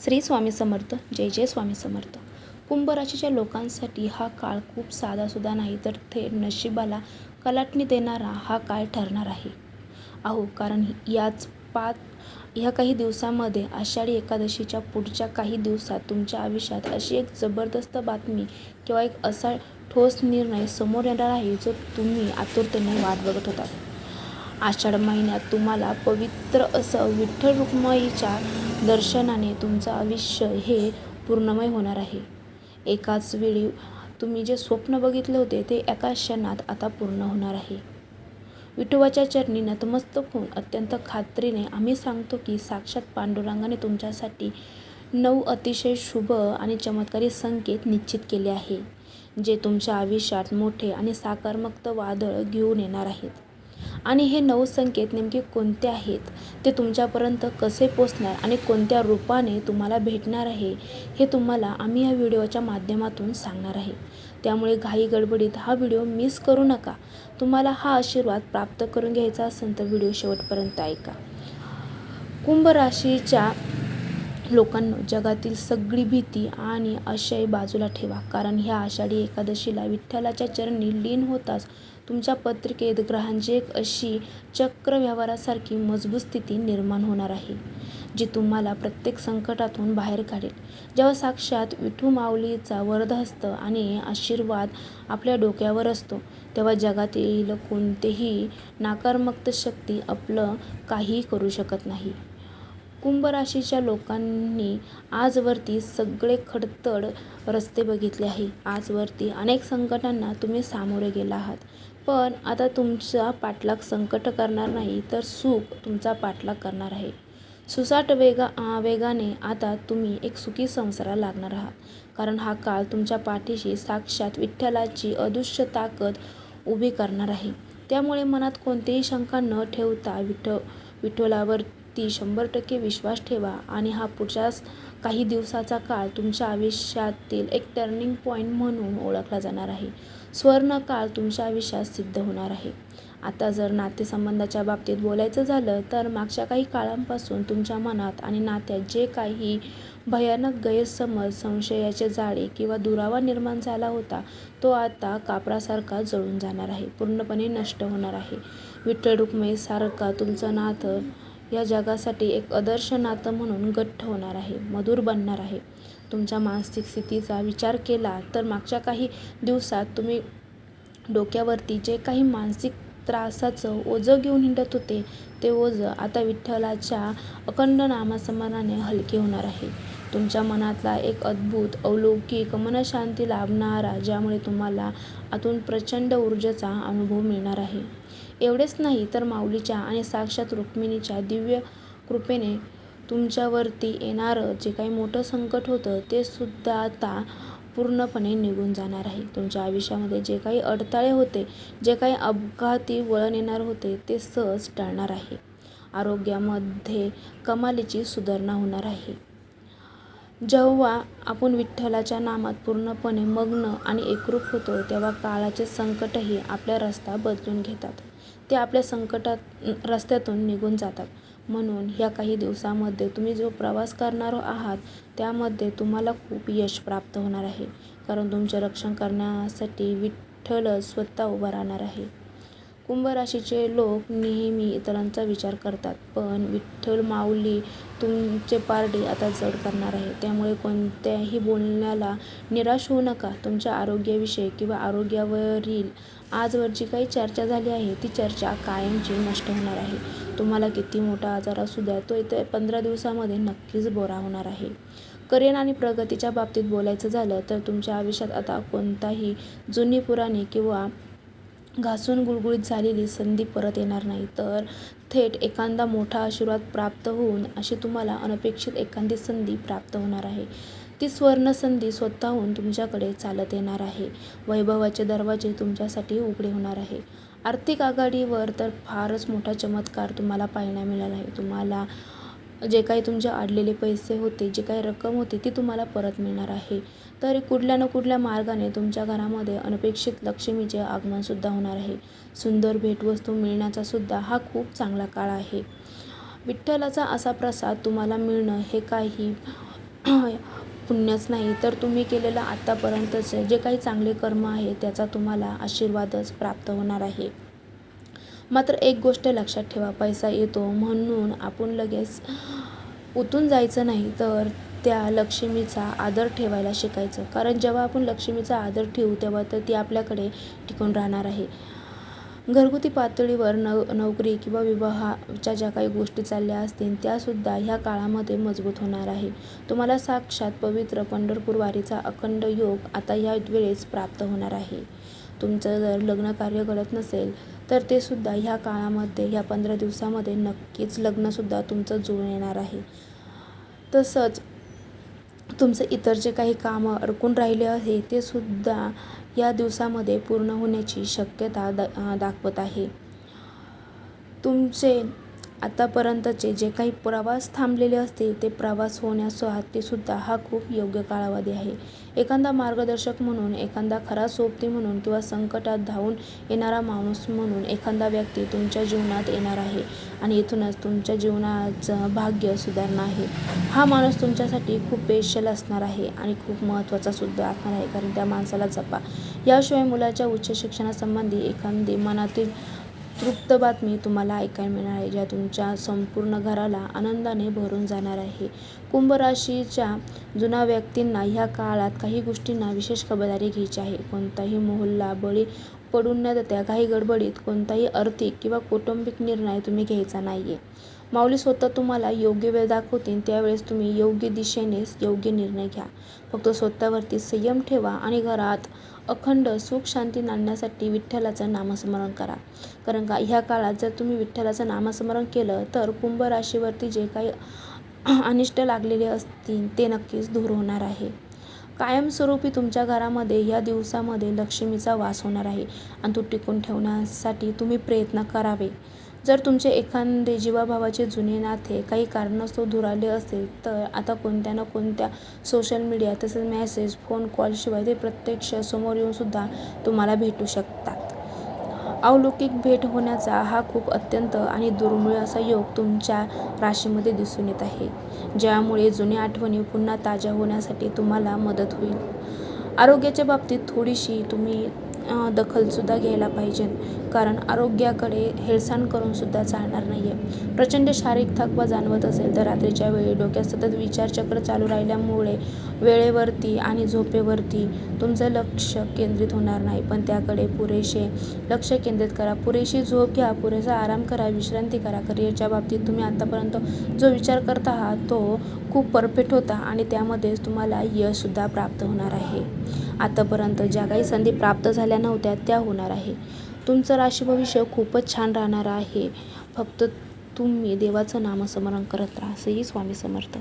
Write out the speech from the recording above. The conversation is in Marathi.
श्री स्वामी समर्थ. जय जय स्वामी समर्थ. कुंभ राशीच्या लोकांसाठी हा काळ खूप साधासुद्धा नाही तर थेट नशिबाला कलाटणी देणारा हा काळ ठरणार आहे. कारण ह्या काही दिवसांमध्ये आषाढी एकादशीच्या पुढच्या काही दिवसात तुमच्या आयुष्यात अशी एक जबरदस्त बातमी किंवा एक असा ठोस निर्णय समोर येणार आहे जो तुम्ही आतुरतेने वाट बघत होतात. आषाढ महिन्यात तुम्हाला पवित्र असं विठ्ठल रुक्माईच्या दर्शनाने तुमचं आयुष्य हे पूर्णमय होणार आहे. एकाच वेळी तुम्ही जे स्वप्न बघितले होते ते एका क्षणात आता पूर्ण होणार आहे. विठोबाच्या चरणी नतमस्तक होऊन अत्यंत खात्रीने आम्ही सांगतो की साक्षात पांडुरंगाने तुमच्यासाठी 9 अतिशय शुभ आणि चमत्कारी संकेत निश्चित केले आहे, जे तुमच्या आयुष्यात मोठे आणि सकारात्मक वादळ घेऊन येणार आहेत. आणि हे 9 संकेत नेमके कोणते आहेत, ते तुमच्यापर्यंत कसे पोहोचणार आणि कोणत्या रूपाने तुम्हाला भेटणार आहे, हे तुम्हाला आम्ही या व्हिडिओच्या माध्यमातून सांगणार आहे. त्यामुळे घाई गडबडीत हा व्हिडिओ मिस करू नका. तुम्हाला हा आशीर्वाद प्राप्त करून घ्यायचा असेल तर व्हिडिओ शेवटपर्यंत ऐका. कुंभ राशीच्या लोकांनो, जगातील सगळी भीती आणि आशय बाजूला ठेवा, कारण ह्या आषाढी एकादशीला विठ्ठलाच्या चरणी लीन होताच तुमच्या पत्रिकेत ग्रहांची एक अशी चक्रव्यूहासारखी मजबूत स्थिती निर्माण होणार आहे, जी तुम्हाला प्रत्येक संकटातून बाहेर काढेल. जेव्हा साक्षात विठू माऊलीचा वरदहस्त आणि आशीर्वाद आपल्या डोक्यावर असतो, तेव्हा जगातील कोणतेही नकारात्मक शक्ती आपलं काही करू शकत नाही. कुंभ राशीच्या लोकांनी आजवरती सगळे खडतर रस्ते बघितले आहे. आजवरती अनेक संकटांना तुम्ही सामोरे गेला आहात, पण आता तुमचा पाठलाग संकट करणार नाही तर सुख तुमचा पाठलाग करणार आहे. सुसाट वेगाने आता तुम्ही एक सुखी संसाराला लागणार आहात, कारण हा काळ तुमच्या पाठीशी साक्षात विठ्ठलाची अदृश्य ताकद उभी करणार आहे. त्यामुळे मनात कोणतीही शंका न ठेवता विठ्ठलावरती 100% विश्वास ठेवा आणि हा पुढच्या काही दिवसाचा काळ तुमच्या आयुष्यातील एक टर्निंग पॉईंट म्हणून ओळखला जाणार आहे. स्वर्ण काळ तुमच्या आयुष्यात सिद्ध होणार आहे. आता जर नातेसंबंधाच्या बाबतीत बोलायचं झालं तर मागच्या काही काळांपासून तुमच्या मनात आणि नात्यात जे काही भयानक गैरसमज, संशयाचे जाळे किंवा दुरावा निर्माण झाला होता, तो आता कापरासारखा जळून जाणार आहे, पूर्णपणे नष्ट होणार आहे. विठ्ठल रुक्माई सारखा तुमचं नातं या जगासाठी एक आदर्श नातं म्हणून घट्ट होणार आहे, मधुर बनणार आहे. तुमच्या मानसिक स्थितीचा विचार केला तर मागच्या काही दिवसात तुम्ही डोक्यावरती जे काही मानसिक त्रासाचं ओझं घेऊन हिंडत होते, ते ओझं आता विठ्ठलाच्या अखंड नामस्मरणाने हलके होणार आहे. तुमच्या मनातला एक अद्भुत अलौकिक मनशांती लाभणारा, ज्यामुळे तुम्हाला आतून प्रचंड ऊर्जेचा अनुभव मिळणार आहे. एवढेच नाही तर माऊलीच्या आणि साक्षात रुक्मिणीच्या दिव्य कृपेने तुमच्यावरती येणारं जे काही मोठं संकट होतं ते सुद्धा आता पूर्णपणे निघून जाणार आहे. तुमच्या आयुष्यामध्ये जे काही अडथळे होते, जे काही अपघाती वळण येणार होते, ते सहज टळणार आहे. आरोग्यामध्ये कमालीची सुधारणा होणार आहे. जेव्हा आपण विठ्ठलाच्या नामात पूर्णपणे मग्न आणि एकरूप होतो, तेव्हा काळाचे संकटही आपला रस्ता बदलून घेतात. ते आपल्या रस्त्यातून निघून जातात. म्हणून ह्या काही दिवसांमध्ये तुम्ही जो प्रवास करणार आहात त्यामध्ये तुम्हाला खूप यश प्राप्त होणार आहे, कारण तुमचे रक्षण करण्यासाठी विठ्ठल स्वतः उभा राहणार आहे. कुंभ राशीचे लोक नेहमी इतरांचा विचार करतात, पण विठ्ठल माऊली तुमचे पारडे आता जड करणार आहे. त्यामुळे कोणत्याही बोलण्याला निराश होऊ नका. तुमच्या आरोग्याविषयी किंवा आरोग्यावरील आजवर जी काही चर्चा झाली आहे ती चर्चा कायमची नष्ट होणार आहे. तुम्हाला किती मोठा आजार असू द्या, तो येत्या 15 दिवसामध्ये नक्कीच बरा होणार आहे. करिअर आणि प्रगतीच्या बाबतीत बोलायचं झालं तर तुमच्या आयुष्यात आता कोणताही जुनी पुराणी किंवा घासून गुळगुळीत झालेली संधी परत येणार नाही, तर थेट एखादा मोठा आशीर्वाद प्राप्त होऊन अशी तुम्हाला अनपेक्षित एखादी संधी प्राप्त होणार आहे. ती स्वर्ण संधी स्वतःहून तुमच्याकडे चालत येणार आहे. वैभवाचे दरवाजे तुमच्यासाठी उघडे होणार आहे. आर्थिक आघाडीवर तर फारच मोठा चमत्कार तुम्हाला पाहायला मिळाला आहे. तुम्हाला जे काही तुमचे अडलेले पैसे होते, जे काही रक्कम होती, ती तुम्हाला परत मिळणार आहे. तर कुठल्या ना कुठल्या मार्गाने तुमच्या घरामध्ये अनपेक्षित लक्ष्मीचे आगमनसुद्धा होणार आहे. सुंदर भेटवस्तू मिळण्याचा सुद्धा हा खूप चांगला काळ आहे. विठ्ठलाचा असा प्रसाद तुम्हाला मिळणं हे काही पुण्यच नाही तर तुम्ही केलेलं आतापर्यंतचे जे काही चांगले कर्म आहे त्याचा तुम्हाला आशीर्वादच प्राप्त होणार आहे. मात्र एक गोष्ट लक्षात ठेवा, पैसा येतो म्हणून आपण लगेच उतून जायचं नाही, तर त्या लक्ष्मीचा आदर ठेवायला शिकायचं. कारण जेव्हा आपण लक्ष्मीचा आदर ठेवू तेव्हा तर ती आपल्याकडे टिकून राहणार आहे. घरगुती पातळीवर नोकरी किंवा विवाहाच्या ज्या काही गोष्टी चालल्या असतील त्यासुद्धा ह्या काळामध्ये मजबूत होणार आहे. तुम्हाला साक्षात पवित्र पंढरपूर वारीचा अखंड योग आता या वेळेस प्राप्त होणार आहे. तुमचं जर लग्न कार्य घडत नसेल तर ते सुद्धा ह्या काळामध्ये, ह्या 15 दिवसामध्ये नक्कीच लग्नसुद्धा तुमचं जुळून येणार आहे. तसंच तुमचं इतर जे काही कामं अडकून राहिले आहे ते सुद्धा या दिवसामध्ये पूर्ण होण्याची शक्यता दाखवत आहे. तुमचे आतापर्यंतचे जे काही प्रवास थांबलेले असतील ते प्रवास होण्यासाठी सुद्धा हा खूप योग्य कालावधी आहे. एखादा मार्गदर्शक म्हणून, एखादा खरा सोबती म्हणून किंवा संकटात धावून येणारा माणूस म्हणून एखादा व्यक्ती तुमच्या जीवनात येणार आहे आणि इथूनच तुमच्या जीवनाचं भाग्य सुधारणार आहे. हा माणूस तुमच्यासाठी खूप स्पेशल असणार आहे आणि खूप महत्त्वाचा सुद्धा असणार आहे, कारण त्या माणसाला जपा. याशिवाय मुलाच्या उच्च शिक्षणासंबंधी एखादी मनातील तृप्त बातमी तुम्हाला ऐकायला मिळणार आहे, ज्या तुमच्या संपूर्ण घराला आनंदाने भरून जाणार आहे. कुंभ राशीच्या जुन्या व्यक्तींना ह्या काळात काही गोष्टींना विशेष खबरदारी घ्यायची आहे. कोणताही मोहल्ला बळी पडून न देता काही गडबडीत कोणताही आर्थिक किंवा कौटुंबिक निर्णय तुम्ही घ्यायचा नाहीये. माऊली स्वतः तुम्हाला योग्य वेळ दाखवतील, त्यावेळेस तुम्ही योग्य दिशेनेच योग्य निर्णय घ्या. फक्त स्वतःवरती संयम ठेवा आणि घरात अखंड सुख शांती आणण्यासाठी विठ्ठलाचं नामस्मरण करा. कारण का ह्या काळात जर तुम्ही विठ्ठलाचं नामस्मरण केलं तर कुंभ राशीवरती जे काही अनिष्ट लागलेले असतील ते नक्कीच दूर होणार आहे. कायमस्वरूपी तुमच्या घरामध्ये या दिवसामध्ये लक्ष्मीचा वास होणार आहे आणि तो टिकून ठेवण्यासाठी तुम्ही प्रयत्न करावे. जर तुमचे एखादे जीवाभावाचे जुने नाते काही कारणास्तव दुरावले असेल तर आता कोणत्या ना कोणत्या सोशल मीडिया तसेच मेसेज, फोन कॉलशिवाय ते प्रत्यक्ष समोर येऊन सुद्धा तुम्हाला भेटू शकतात. अलौकिक भेट होण्याचा हा खूप अत्यंत आणि दुर्मिळ असा योग तुमच्या राशीमध्ये दिसून येत आहे, ज्यामुळे जुन्या आठवणी पुन्हा ताज्या होण्यासाठी तुम्हाला मदत होईल. आरोग्याच्या बाबतीत थोडीशी तुम्ही दखलसुद्धा घ्यायला पाहिजे, कारण आरोग्याकडे हेळसांड करून सुद्धा चालणार नाही आहे. प्रचंड शारीरिक थकवा जाणवत असेल तर रात्रीच्या वेळी डोक्यात सतत विचारचक्र चालू राहिल्यामुळे वेळेवरती आणि झोपेवरती तुमचं लक्ष केंद्रित होणार नाही, पण त्याकडे पुरेसे लक्ष केंद्रित करा. पुरेशी झोप घ्या, पुरेसा आराम करा, विश्रांती करा. करिअरच्या बाबतीत तुम्ही आतापर्यंत जो विचार करत आहात तो खूप परफेक्ट होता आणि त्यामध्येच तुम्हाला यशसुद्धा प्राप्त होणार आहे. आतापर्यंत ज्या काही संधी प्राप्त झाल्या नव्हत्या त्या होणार आहे. तुमचं राशी भविष्य खूपच छान राहणार आहे. फक्त तुम्ही देवाचं नामस्मरण करत राहा. श्री स्वामी समर्थ.